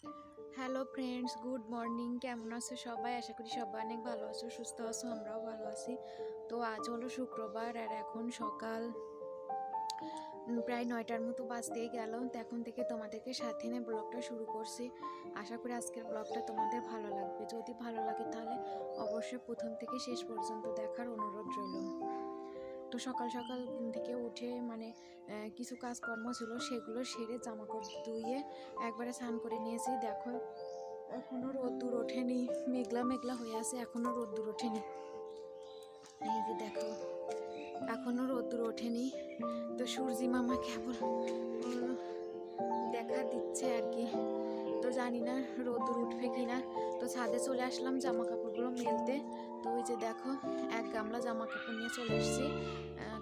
Hello friends, good morning. কেমন আছো সবাই? আশা করি সবাই অনেক ভালো আছো, সুস্থ আছো। আমরাও ভালো আছি। তো আজ হলো শুক্রবার আর এখন সকাল প্রায় 9টার মতো বাজতেই গেল। তো এখন থেকে তোমাদেরকে সাথে নিয়ে ব্লগটা শুরু করছি। আশা করি আজকের ব্লগটা তোমাদের ভালো লাগবে। যদি ভালো লাগে তাহলে অবশ্যই প্রথম থেকে শেষ পর্যন্ত দেখার অনুরোধ রইল। তো সকাল সকাল ঘুম থেকে উঠে কিছু কাজকর্ম ছিল, সেগুলো সেরে জামাকাপড় ধুয়ে একবারে স্নান করে নিয়েছি। দেখো এখনো রোদ্দুর ওঠেনি, মেঘলা মেঘলা হয়ে আছে, এখনো রোদ্দুর ওঠেনি। এই যে দেখো এখনো রোদ্দুর ওঠেনি। তো সূর্যি মামা কেবল দেখা দিচ্ছে আর কি। তো জানি না রোদ্দুর উঠবে কিনা। তো ছাদে চলে আসলাম জামা কাপড়গুলো মেলতে। তো ওই যে দেখো এক গামলা জামা কাপড় নিয়ে চলে এসেছি।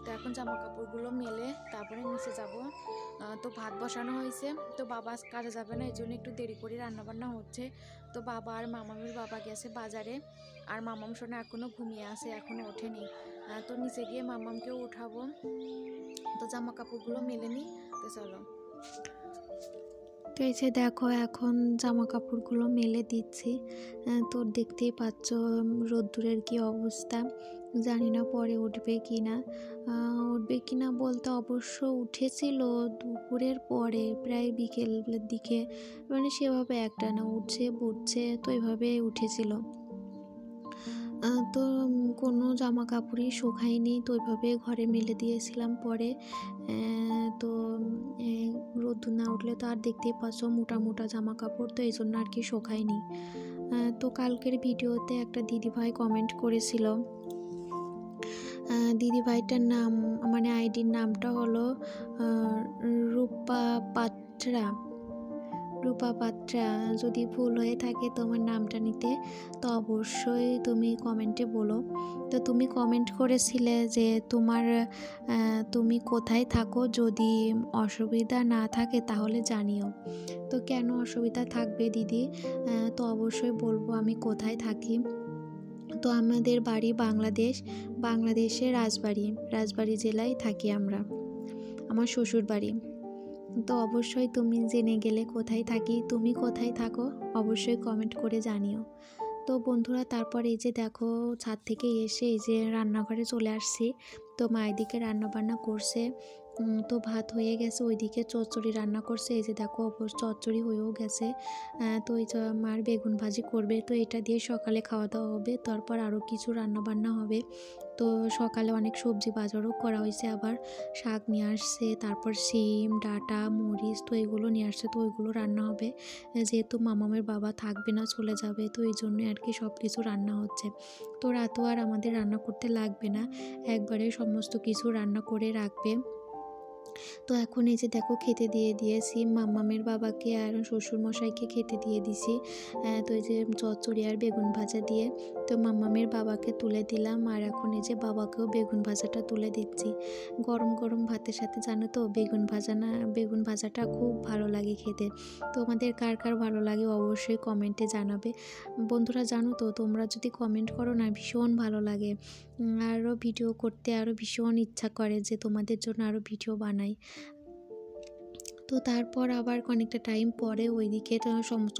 তো এখন জামা কাপড়গুলো মেলে তারপরে নিচে যাব। তো ভাত বসানো হয়েছে। তো বাবা কাজে যাবে না, এই জন্য একটু দেরি করে রান্নাবান্না হচ্ছে। তো বাবা আর মামামের বাবা গেছে বাজারে, আর মামাম সোনা এখনও ঘুমিয়ে আছে, এখনও ওঠেনি। তো নিচে গিয়ে মামামকেও উঠাবো। তো জামা কাপড়গুলো মেলে নিই। তো চলো। তো এই যে দেখো এখন জামা কাপড়গুলো মেলে দিচ্ছি। তো দেখতেই পাচ্ছ রোদ্দুরের কি অবস্থা। জানি না পরে উঠবে কি না। উঠবে কি না বলতে অবশ্য উঠেছিল দুপুরের পরে, প্রায় বিকেলের দিকে, সেভাবে একটানা উঠছে বুঝছে, তো এভাবে উঠেছিল। তো কোনো জামা কাপড়ই শুকায়নি, তো ওইভাবে ঘরে মেলে দিয়েছিলাম। পরে তো রোদ্দুর না উঠলে তো আর দেখতেই পাচ্ছ মোটা মোটা জামা কাপড়, তো এই জন্য আর কি শুকায়নি। তো কালকের ভিডিওতে একটা দিদিভাই কমেন্ট করেছিল। দিদিভাইটার নাম আইডির নামটা হলো রূপা পাত্রা। যদি ভুল হয়ে থাকে তোমার নামটা নিতে, তো অবশ্যই তুমি কমেন্টে বলো। তো তুমি কমেন্ট করেছিলে যে তুমি কোথায় থাকো, যদি অসুবিধা না থাকে তাহলে জানিও। তো কেন অসুবিধা থাকবে দিদি? তো অবশ্যই বলবো আমি কোথায় থাকি। তো আমাদের বাড়ি বাংলাদেশের রাজবাড়ি জেলায় থাকি আমরা, আমার শ্বশুর বাড়ি। তো অবশ্যই তুমি জেনে গেলে কোথায় থাকি। তুমি কোথায় থাকো অবশ্যই কমেন্ট করে জানিও। তো বন্ধুরা, তারপর এই যে দেখো ছাদ থেকে এসে এই যে রান্নাঘরে চলে আসছি। তো মা এদিকে রান্নাবান্না করছে। তো ভাত হয়ে গেছে, ওইদিকে চচ্চড়ি রান্না করছে। এই যে দেখো চচ্চড়ি হয়েও গেছে। তো এই যে মার বেগুন ভাজি করবে, তো এটা দিয়ে সকালে খাওয়া দাওয়া হবে। তারপর আরও কিছু রান্নাবান্না হবে। তো সকালে অনেক সবজি বাজারও করা হয়েছে, আবার শাক নিয়ে আসছে, তারপর সিম, ডাঁটা, মরিচ, তো এগুলো নিয়ে আসছে। তো ওইগুলো রান্না হবে, যেহেতু মামামের বাবা থাকবে না, চলে যাবে, তো এই জন্যই আর কি সব কিছু রান্না হচ্ছে। তো রাতও আর আমাদের রান্না করতে লাগবে না, একবারে সমস্ত কিছু রান্না করে রাখবে। তো এখন এই যে দেখো খেতে দিয়ে দিয়েছি মাম্মামের বাবাকে আর শ্বশুরমশাইকে খেতে দিয়ে দিছি। তো এই যে চচ্চড়ি আর বেগুন ভাজা দিয়ে তো মাম্মামের বাবাকে তুলে দিলাম, আর এখন এই যে বাবাকেও বেগুন ভাজাটা তুলে দিচ্ছি। গরম গরম ভাতের সাথে জানো তো বেগুন ভাজাটা খুব ভালো লাগে খেতে। তোমাদের কার কার ভালো লাগে অবশ্যই কমেন্টে জানাবে। বন্ধুরা জানো তো, তোমরা যদি কমেন্ট করো না ভীষণ ভালো লাগে, আরও ভিডিও করতে আরও ভীষণ ইচ্ছা করে যে তোমাদের জন্য আরও ভিডিও বানাই। তো তারপর আবার অনেকটা টাইম পরে ওইদিকে সমস্ত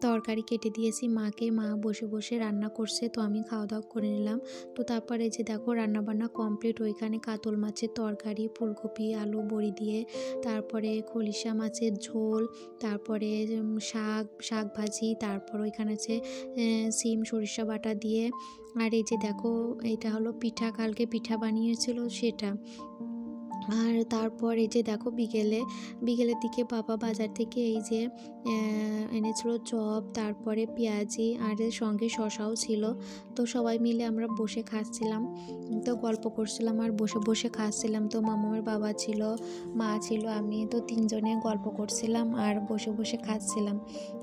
তরকারি কেটে দিয়েছি মাকে, মা বসে বসে রান্না করছে, তো আমি খাওয়া দাওয়া করে নিলাম। তো তারপরে যে দেখো রান্নাবান্না কমপ্লিট। ওইখানে কাতল মাছের তরকারি, ফুলকপি আলু বড়ি দিয়ে, তারপরে খলিশা মাছের ঝোল, তারপরে শাক ভাজি, তারপর ওইখানে আছে সিম সরিষা বাটা দিয়ে। আর এই যে দেখো এটা হলো পিঠা, কালকে পিঠা বানিয়েছিল সেটা। আর তারপর এই যে দেখো বিকেলের দিকে বাবা বাজার থেকে এই যে এনেছিল চপ, তারপরে পেঁয়াজি, আর সঙ্গে শশাও ছিল। তো সবাই মিলে আমরা বসে খাচ্ছিলাম, তো গল্প করছিলাম আর বসে বসে খাচ্ছিলাম। তো মামার বাবা ছিল, মা ছিল, আমি, তো তিনজনে গল্প করছিলাম আর বসে বসে খাচ্ছিলাম।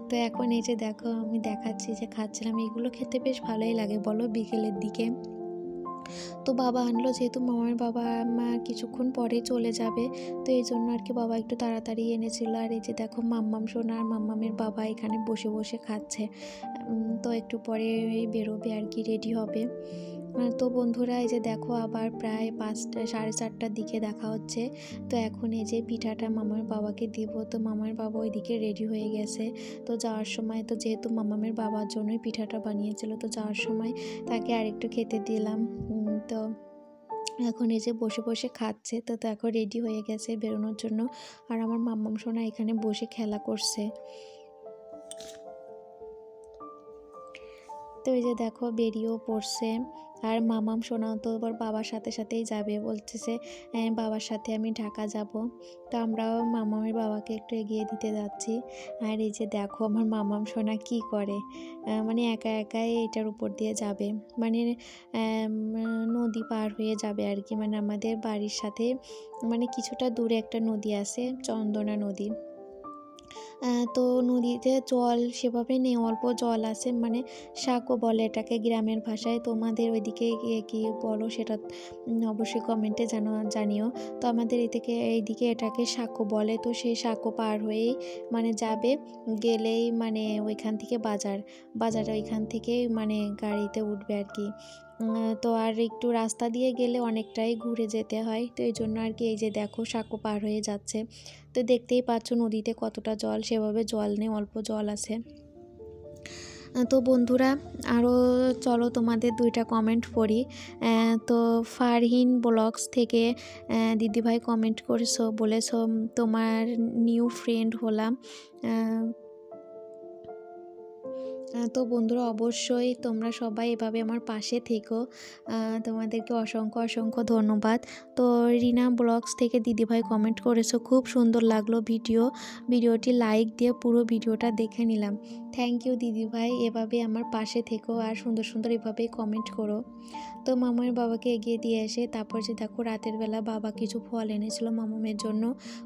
তো এখন এই যে দেখো আমি দেখাচ্ছি যে খাচ্ছিলাম। এগুলো খেতে বেশ ভালোই লাগে বলো বিকেলের দিকে। তো বাবা আনলো, যেহেতু মামার বাবা মা কিছুক্ষণ পরে চলে যাবে, তো এই জন্য আর কি বাবা একটু তাড়াতাড়ি এনেছিল। আর এই যে দেখো মাম্মাম সোনা আর মাম্মামের বাবা এখানে বসে বসে খাচ্ছে। তো একটু পরে বেরোবে আর কি, রেডি হবে। তো বন্ধুরা এই যে দেখো আবার প্রায় 5টা 4:30টার দিকে দেখা হচ্ছে। তো এখন এই যে পিঠাটা মামার বাবাকে দিব। তো মামার বাবা ওইদিকে রেডি হয়ে গেছে। তো যাওয়ার সময় তো যেহেতু মামামের বাবার জন্যই পিঠাটা বানিয়েছিল, তো যাওয়ার সময় তাকে আরেকটু খেতে দিলাম। তো এখন এই যে বসে বসে খাচ্ছে। তো এখন রেডি হয়ে গেছে বেরোনোর জন্য। আর আমার মাম্মাম সোনা এখানে বসে খেলা করছে। তো এই যে দেখো বেরিয়েও পড়ছে। আর মামাম সোনাও তো আবার বাবার সাথে সাথেই যাবে, বলতেছে বাবার সাথে আমি ঢাকা যাব। তো আমরাও মামামের বাবাকে একটু এগিয়ে দিতে যাচ্ছি। আর এই যে দেখো আমার মামাম সোনা কি করে, মানে একা একাই এটার উপর দিয়ে যাবে, মানে নদী পার হয়ে যাবে আর কি। মানে আমাদের বাড়ির সাথে মানে কিছুটা দূরে একটা নদী আছে, চন্দনা নদী। তো নদীতে জল সেভাবে নেই, অল্প জল আছে, মানে সাঁকো বলে এটাকে গ্রামের ভাষায়। তোমাদের ওইদিকে কি বলো সেটা অবশ্যই কমেন্টে জানিও। তো আমাদের এইদিকে এটাকে সাঁকো বলে। তো সেই সাঁকো পার হয়েই মানে যাবে, গেলেই মানে ওইখান থেকে বাজার ওইখান থেকেই মানে গাড়িতে উঠবে আর কি। তো আর একটু রাস্তা দিয়ে গেলে অনেকটাই ঘুরে যেতে হয়। তো এই জন্য আর কি এই যে দেখো সাঁকো পার হয়ে যাচ্ছে। তো দেখতেই পাচ্ছ নদীতে কতটা জল, সেভাবে জল নেই, অল্প জল আছে। তো বন্ধুরা আরও চলো তোমাদের 2টা কমেন্ট পড়ি। তো ফারহিন ব্লগস থেকে দিদিভাই কমেন্ট করেছো, বলেছো তোমার নিউ ফ্রেন্ড হলাম। তো বন্ধুরা অবশ্যই তোমরা সবাই এভাবে আমার পাশে থেকো, তোমাদেরকে অসংখ্য অসংখ্য ধন্যবাদ। তো রিনা ব্লগস থেকে দিদিভাই কমেন্ট করেছো, খুব সুন্দর লাগলো ভিডিওটি লাইক দিয়ে পুরো ভিডিওটা দেখে নিলাম। থ্যাংক ইউ দিদিভাই, এভাবে আমার পাশে থেকো আর সুন্দর সুন্দর এভাবেই কমেন্ট করো। তো মামার বাবাকে এগিয়ে দিয়ে এসে তারপর যে দেখো রাতের বেলা বাবা কিছু ফল এনেছিল মামামের জন্য,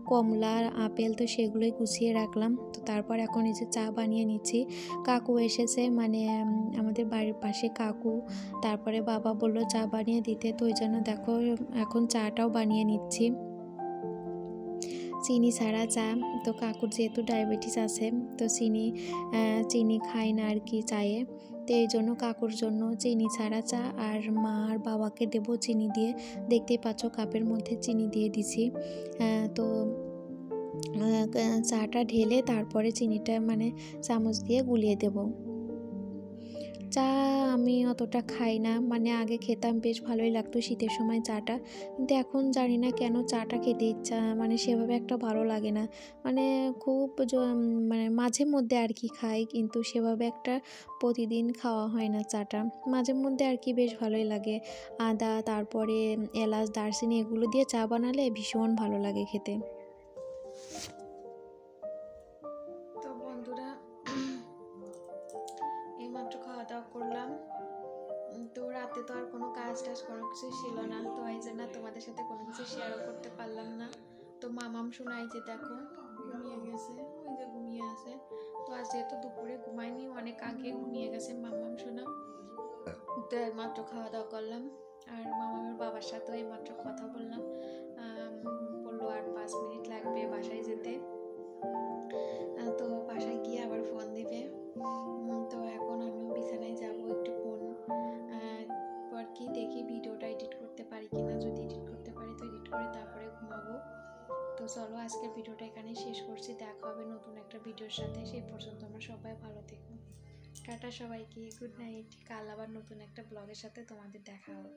কমলা আপেল, তো সেগুলোই গুছিয়ে রাখলাম। তো তারপর এখন এই যে চা বানিয়ে নিচ্ছি। কাকু এসেছে, মানে আমাদের বাড়ির পাশে কাকু, তারপরে বাবা বললো চা বানিয়ে দিতে। তো ওই জন্য দেখো এখন চাটাও বানিয়ে নিচ্ছি, চিনি ছাড়া চা। তো কাকুর যেহেতু ডায়াবেটিস আছে, তো চিনি খায় না আর কি চায়ে। তো এই জন্য কাকুর জন্য চিনি ছাড়া চা, আর মা আর বাবাকে দেবো চিনি দিয়ে। দেখতেই পাচ্ছ কাপের মধ্যে চিনি দিয়ে দিছি। তো চাটা ঢেলে তারপরে চিনিটা মানে চামচ দিয়ে গুলিয়ে দেব। চা আমি অতটা খাই না, মানে আগে খেতাম, বেশ ভালোই লাগতো শীতের সময় চাটা, কিন্তু এখন জানি না কেন চাটা খেতে ইচ্ছা মানে সেভাবে একটা ভালো লাগে না। মানে খুব মানে মাঝে মধ্যে আর কি খাই, কিন্তু সেভাবে একটা প্রতিদিন খাওয়া হয় না চাটা। মাঝে মধ্যে আর কি বেশ ভালোই লাগে, আদা তারপরে এলাচ দারচিনি এগুলো দিয়ে চা বানালে ভীষণ ভালো লাগে খেতে। তো বন্ধুরা এইমাত্র খাওয়া দাওয়া করলাম। তো রাতে তো আর কোনো কাজ টাজ কোনো কিছু ছিল না, তো এই জন্য তোমাদের সাথে কোনো কিছু শেয়ারও করতে পারলাম না। তো মামাম শোনাই যে দেখো ঘুমিয়ে গেছে, ওই যে ঘুমিয়ে আছে। তো আজ যেহেতু দুপুরে ঘুমায়নি, অনেক আগে ঘুমিয়ে গেছে মামাম শোনা। তো এইমাত্র খাওয়া দাওয়া করলাম, আর মামামের বাবার সাথেও এইমাত্র কথা বললাম। বললো আর 5 মিনিট লাগবে বাসায় যেতে। তো বাসায় গিয়ে আবার ফোন দিবে। তো এখন আমিও বিছানায় যাবো, একটু ফোন পর কি দেখি ভিডিওটা এডিট করতে পারি কিনা, যদি এডিট করতে পারি তো এডিট করে তারপরে ঘুমাবো। তো চলো আজকের ভিডিওটা এখানেই শেষ করছি, দেখা হবে নতুন একটা ভিডিওর সাথে। সেই পর্যন্ত আমরা সবাই ভালো থেকো, টাটা সবাইকে, গুড নাইট। কাল আবার নতুন একটা ব্লগের সাথে তোমাদের দেখা হবে।